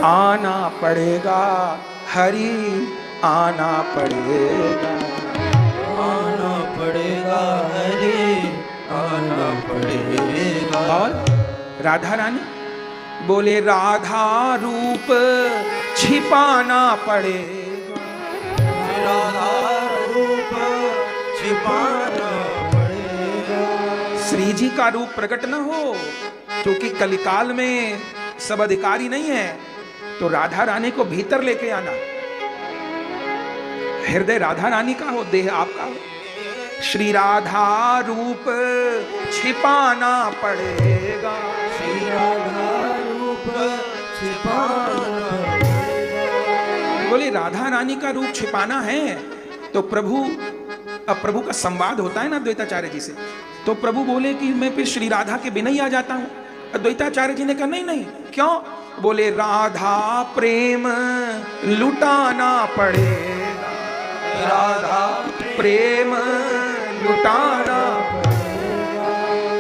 आना पड़ेगा हरि, आना पड़ेगा, आना पड़ेगा हरि, आना पड़ेगा। और राधा रानी बोले राधा रूप छिपाना पड़ेगा, राधा रूप छिपाना पड़ेगा। श्री जी का रूप प्रकट न हो, क्योंकि कलिकाल में सब अधिकारी नहीं है, तो राधा रानी को भीतर लेके आना। हृदय राधा रानी का हो, देह आपका हो। श्री राधा रूप छिपाना पड़ेगा, श्री राधा रूप छिपाना पड़ेगा। बोले राधा रानी का रूप छिपाना है तो प्रभु, अब प्रभु का संवाद होता है ना द्वैताचार्य जी से, तो प्रभु बोले कि मैं फिर श्री राधा के बिना ही आ जाता हूं। द्वैताचार्य जी ने कहा नहीं नहीं, क्यों? बोले राधा प्रेम लुटाना पड़ेगा, राधा प्रेम लुटाना पड़ेगा।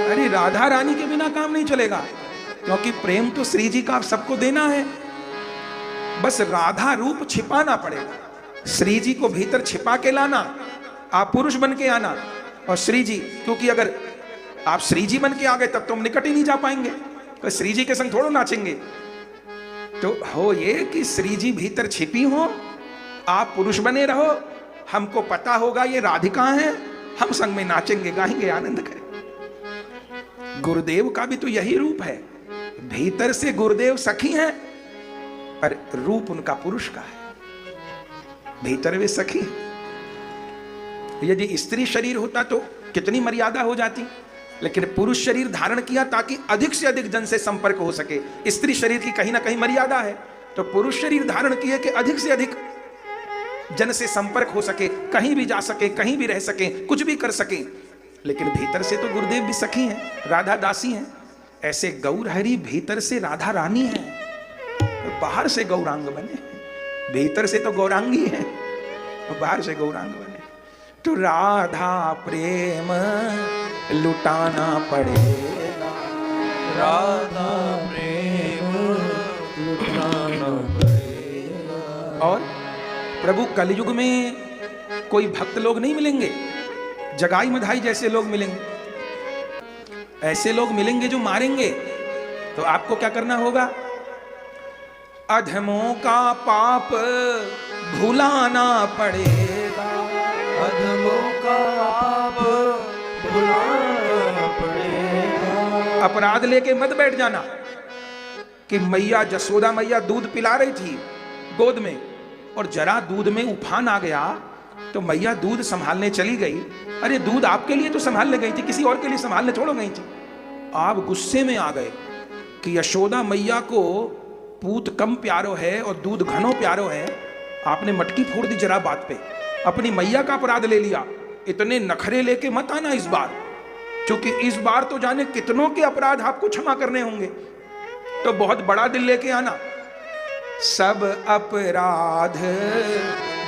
अरे राधा रानी के बिना काम नहीं चलेगा, क्योंकि प्रेम तो श्री जी का सबको देना है। बस राधा रूप छिपाना पड़ेगा, श्री जी को भीतर छिपा के लाना, आप पुरुष बन के आना। और श्री जी, क्योंकि अगर आप श्री जी बन के आ गए तब तो हम निकट ही नहीं जा पाएंगे, तो श्री जी के संग थोड़ा नाचेंगे। तो हो ये कि श्री जी भीतर छिपी हो, आप पुरुष बने रहो, हमको पता होगा ये राधिका है, हम संग में नाचेंगे, गाएंगे, आनंद करें। गुरुदेव का भी तो यही रूप है, भीतर से गुरुदेव सखी हैं पर रूप उनका पुरुष का है, भीतर वे सखी हैं। यदि स्त्री शरीर होता तो कितनी मर्यादा हो जाती, लेकिन पुरुष शरीर धारण किया ताकि अधिक से अधिक जन से संपर्क हो सके। स्त्री शरीर की कहीं ना कहीं मर्यादा है, तो पुरुष शरीर धारण किए कि अधिक से अधिक जन से संपर्क हो सके, कहीं भी जा सके, कहीं भी रह सके, कुछ भी कर सके। लेकिन भीतर से तो गुरुदेव भी सखी हैं, राधा दासी हैं। ऐसे गौर हरि भीतर से राधा रानी है, तो बाहर से गौरांग बने, भीतर से तो गौरांगी है, बाहर से गौरांग बने। तो राधा प्रेम लुटाना पड़ेगा, राधा प्रेम लुटाना पड़ेगा। और प्रभु कलयुग में कोई भक्त लोग नहीं मिलेंगे, जगाई मधाई जैसे लोग मिलेंगे, ऐसे लोग मिलेंगे जो मारेंगे। तो आपको क्या करना होगा? अधमों का पाप भुलाना पड़ेगा, अधमों का पाप भुलाना पड़ेगा। अपराध लेके मत बैठ जाना कि मैया जसोदा मैया दूध पिला रही थी गोद में, और जरा दूध में उफान आ गया तो मैया दूध संभालने चली गई। अरे दूध आपके लिए तो संभालने गई थी, किसी और के लिए संभालने थोड़ा गई थी। आप गुस्से में आ गए कि यशोदा मैया को पूत कम प्यारो है और दूध घनो प्यारो है, आपने मटकी फोड़ दी जरा बात पे, अपनी मैया का अपराध ले लिया। इतने नखरे लेके मत आना इस बार, क्योंकि इस बार तो जाने कितनों के अपराध आपको क्षमा करने होंगे, तो बहुत बड़ा दिल लेके आना। सब अपराध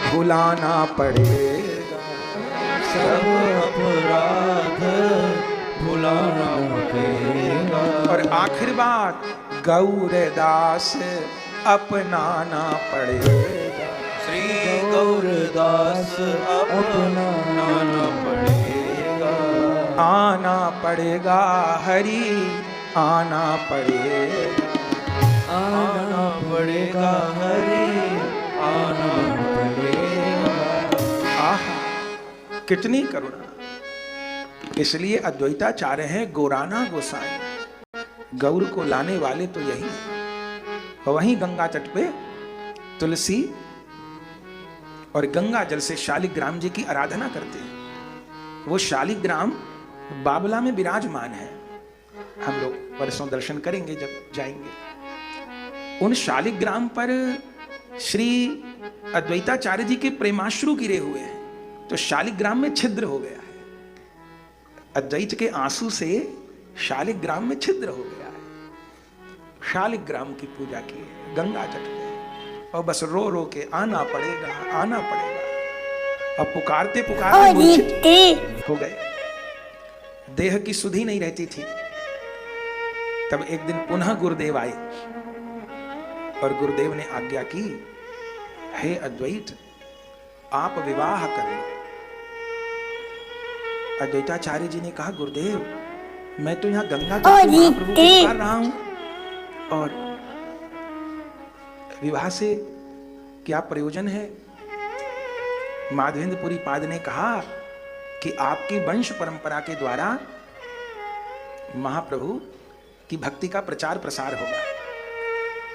भुलाना पड़ेगा, सब अपराध भुलाना पड़ेगा। और आखिर बात गौरदास अपनाना पड़ेगा, श्री गौरदास अपनाना पड़ेगा। आना पड़ेगा हरि, आना पड़ेगा, आना पड़ेगा हरि, आना पड़ेगा। आहा कितनी करुणा। इसलिए अद्वैताचार्य है गौराना गोसाई, गौर को लाने वाले तो यही है। वहीं गंगा तट पे तुलसी और गंगा जल से शालिग्राम जी की आराधना करते हैं। वो शालिग्राम बाबला में विराजमान है, हम लोग परसों दर्शन करेंगे जब जाएंगे। उन शालिग्राम पर श्री अद्वैताचार्य जी के प्रेमाश्रु गिरे हुए हैं, तो शालिग्राम में छिद्र हो गया है, अद्वैत के आंसू से शालिग्राम में छिद्र हो गया है। शालिग्राम की पूजा की है गंगा तट पे, और बस रो रो के आना पड़ेगा, आना पड़ेगा। अब पुकारते पुकारते मूर्छित हो गए, देह की सुधि नहीं रहती थी। तब एक दिन पुनः गुरुदेव आए और गुरुदेव ने आज्ञा की, हे अद्वैत आप विवाह कर लो। अद्वैताचार्य जी ने कहा, गुरुदेव मैं तो यहाँ गंगा तट पे महाप्रभु को पुकार रहा हूं और विवाह से क्या प्रयोजन है। माधवेंद्रपुरी पाद ने कहा कि आपकी वंश परंपरा के द्वारा महाप्रभु की भक्ति का प्रचार प्रसार होगा,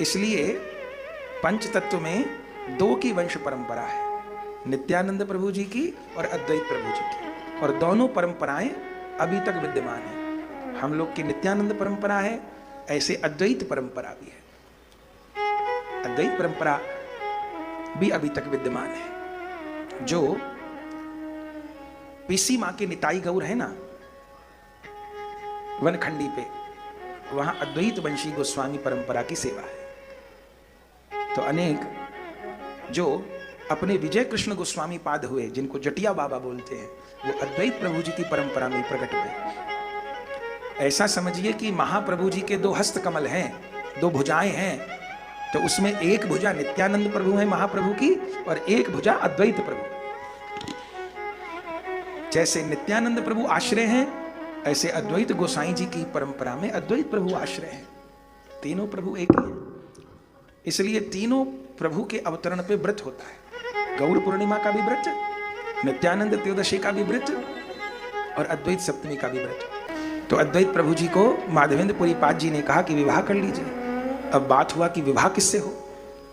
इसलिए पंच तत्व में दो की वंश परंपरा है, नित्यानंद प्रभु जी की और अद्वैत प्रभु जी की, और दोनों परंपराएं अभी तक विद्यमान हैं। हम लोग की नित्यानंद परंपरा है, ऐसे अद्वैत परंपरा भी है। अद्वैत परंपरा भी अभी तक विद्यमान है। जो पीसी मां के निताई गौर है ना वनखंडी पे, वहां अद्वैत वंशी गोस्वामी परंपरा की सेवा है। तो अनेक जो अपने विजय कृष्ण गोस्वामी पाद हुए, जिनको जटिया बाबा बोलते हैं, वो अद्वैत प्रभु जी की परंपरा में प्रकट हुए। ऐसा समझिए कि महाप्रभु जी के दो हस्त कमल हैं, दो भुजाएं हैं, तो उसमें एक भुजा नित्यानंद प्रभु है महाप्रभु की और एक भुजा अद्वैत प्रभु। जैसे नित्यानंद प्रभु आश्रय हैं, ऐसे अद्वैत गोसाई जी की परंपरा में अद्वैत प्रभु आश्रय हैं। तीनों प्रभु एक ही हैं, इसलिए तीनों प्रभु के अवतरण पे व्रत होता है। गौर पूर्णिमा का भी व्रत, नित्यानंद त्रयोदशी का भी व्रत और अद्वैत सप्तमी का भी व्रत। तो अद्वैत प्रभु जी को माधवेंद्रपुरी पाद जी ने कहा कि विवाह कर लीजिए। अब बात हुआ कि विवाह किससे हो?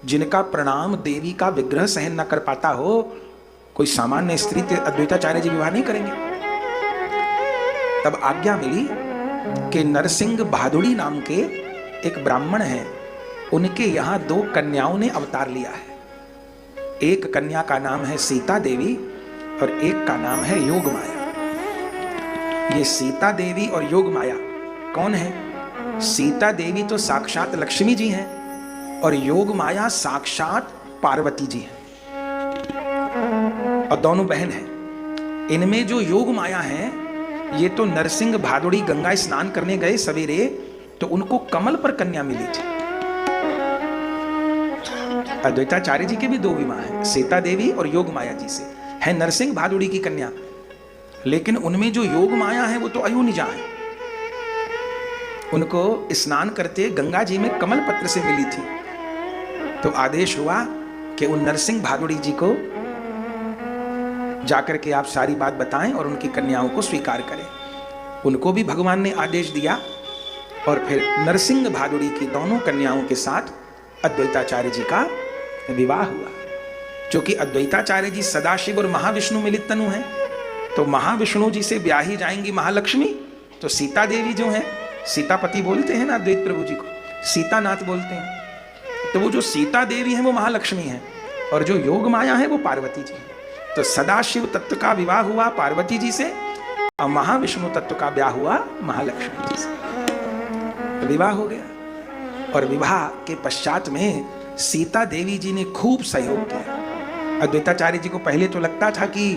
जिनका प्रणाम देवी का विग्रह सहन न कर पाता हो, कोई सामान्य स्त्री अद्वैताचार्य जी विवाह नहीं करेंगे। तब आज्ञा मिली कि नरसिंह भादुड़ी नाम के एक ब्राह्मण हैं, उनके यहाँ दो कन्याओं ने अवतार लिया है। एक कन्या का नाम है सीता देवी और एक का नाम है योग माया। ये सीता देवी और योग माया कौन है? सीता देवी तो साक्षात लक्ष्मी जी हैं और योग माया साक्षात पार्वती जी हैं, और दोनों बहन हैं। इनमें जो योग माया है, ये तो नरसिंह भादुड़ी गंगा स्नान करने गए सवेरे, तो उनको कमल पर कन्या मिली थी। अद्वैताचार्य जी के भी दो विवाह हैं, सीता देवी और योग माया जी से है नरसिंह भादुड़ी की कन्या, लेकिन उनमें जो योग माया है वो तो अयोनिजा है। उनको स्नान करते गंगा जी में कमल पत्र से मिली थी। तो आदेश हुआ कि उन नरसिंह भादुड़ी जी को जाकर के आप सारी बात बताएं और उनकी कन्याओं को स्वीकार करें। उनको भी भगवान ने आदेश दिया और फिर नरसिंह भादुड़ी की दोनों कन्याओं के साथ अद्वैताचार्य जी का विवाह हुआ। क्योंकि अद्वैताचार्य जी सदाशिव और महाविष्णु मिलित तनु हैं, तो महाविष्णु जी से ब्याही जाएंगी महालक्ष्मी, तो सीता देवी जो हैं, सीतापति बोलते हैं ना अद्वैत प्रभु जी को, सीतानाथ बोलते हैं, तो वो जो सीता देवी हैं वो महालक्ष्मी हैं और जो योग माया है वो पार्वती जी हैं। तो सदाशिव तत्व का विवाह हुआ पार्वती जी से और महाविष्णु तत्व का ब्याह हुआ महालक्ष्मी जी से। तो विवाह हो गया और विवाह के पश्चात में सीता देवी जी ने खूब सहयोग किया। अद्वैताचार्य जी को पहले तो लगता था कि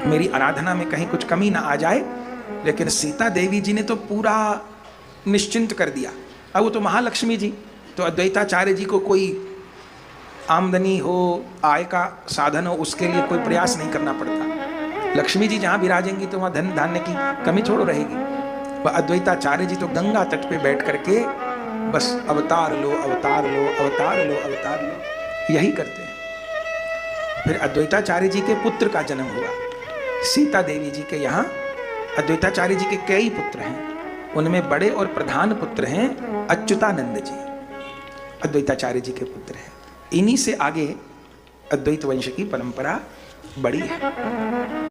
मेरी आराधना में कहीं कुछ कमी ना आ जाए, लेकिन सीता देवी जी ने तो पूरा निश्चिंत कर दिया। अब वो तो महालक्ष्मी जी, तो अद्वैताचार्य जी को कोई आमदनी हो, आय का साधन हो, उसके लिए कोई प्रयास नहीं करना पड़ता। लक्ष्मी जी जहाँ विराजेंगी तो वहाँ धन धान्य की कमी थोड़ी रहेगी। वह अद्वैताचार्य जी तो गंगा तट पे बैठ करके बस अवतार लो अवतार लो अवतार लो अवतार लो, यही करते हैं। फिर अद्वैताचार्य जी के पुत्र का जन्म हुआ। सीता देवी जी के यहाँ अद्वैताचार्य जी के कई पुत्र हैं, उनमें बड़े और प्रधान पुत्र हैं अच्युतानंद जी, अद्वैताचार्य जी के पुत्र हैं। इन्हीं से आगे अद्वैत वंश की परंपरा बड़ी है।